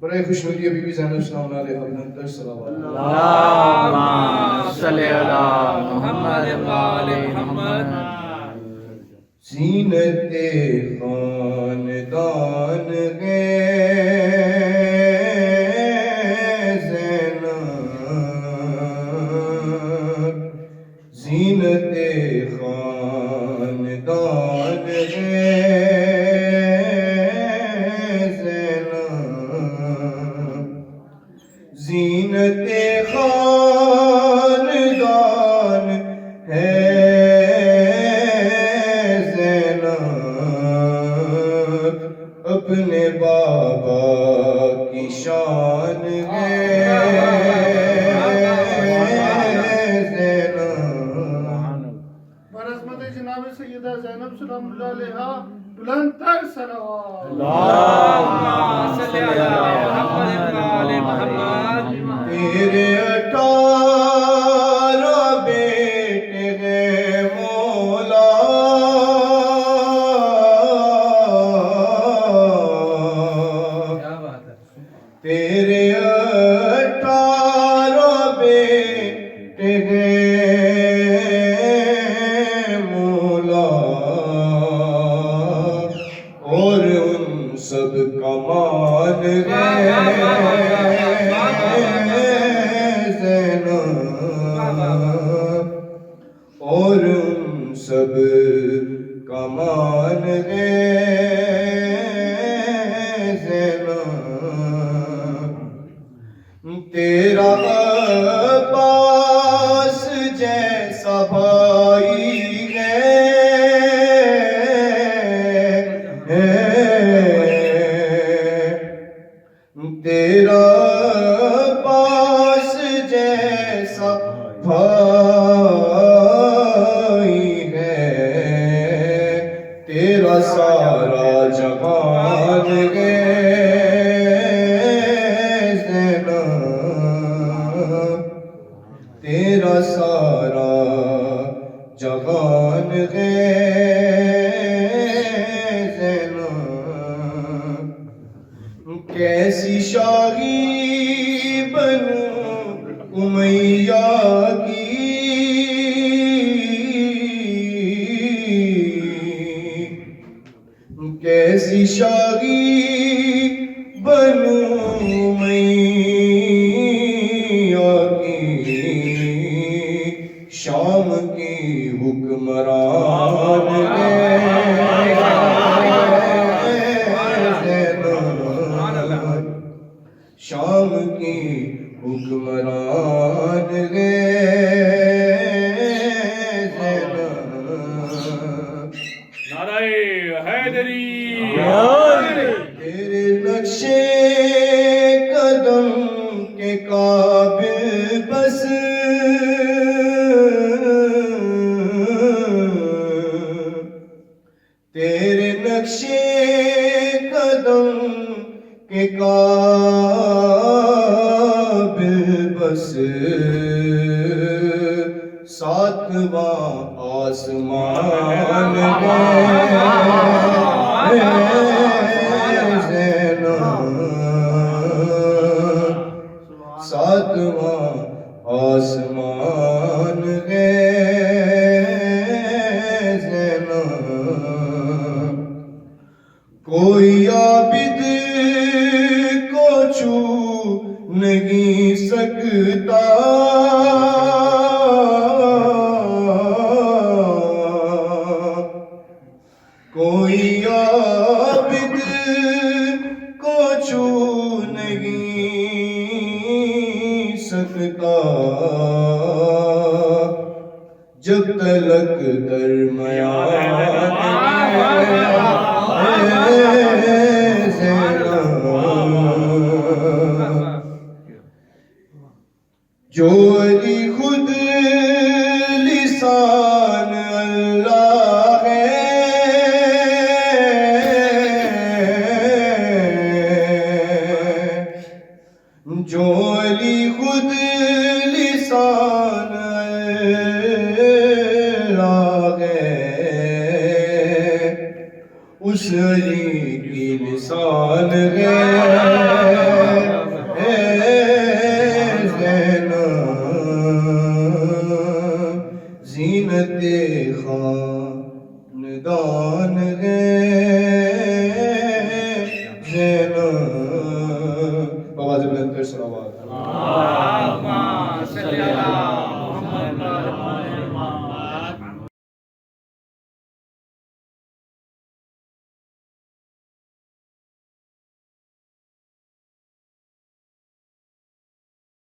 برائے خوشنودی be be زینب سلام علیہ بلند تر صلوات اللہم صلی علی محمد و آل محمد. زینت خاندان ہے زینب، زینت خاندان ہے زینب، زینت خاندان ہے زینب، اپنے بابا کی شان ہے زینب. برعظمت جناب سیدہ زینب سلام اللہ علیہا بلند تر صلوات. اللہم صلی علی محمد و آل محمد. تیرے 18 بیٹے ہیں مولا، تیرے 18 بیٹے ہیں مولا، اور ان سب کا مان ہے زینب، اور ان سب کا مان ہے زینب. تیرا عباس جیسا بھائی ہے، تیرا عباس جیسا بھائی ہے، تیرا سارا جہان ہے زینب، تیرا سارا جہان ہے زینب. کیسی شاہی بنوں امیہ کی، کیسی شاہی بنوں امیہ کی، شام کی حکمران ہے زینب، شام کی حکمران ہے زینب. نعرہ حیدری. تیرے نقشے قدم کے قابل بس تیرے نقشے قدم کے قابل بس ساتواں آسمان ہے زینب، ساتواں آسمان ہے زینب. کوئی عابد کو چھو نہیں سکتا، کوئی عابد کو چھو نہیں سکتا، جب تلک درمیان جو علی خود لسان اللہ ہے، جو علی خود لسان اللہ ہے، علی کی مثال ہے زینب زینت خاندان ہے زینب آواز بلند کر صلوات اللهم صل على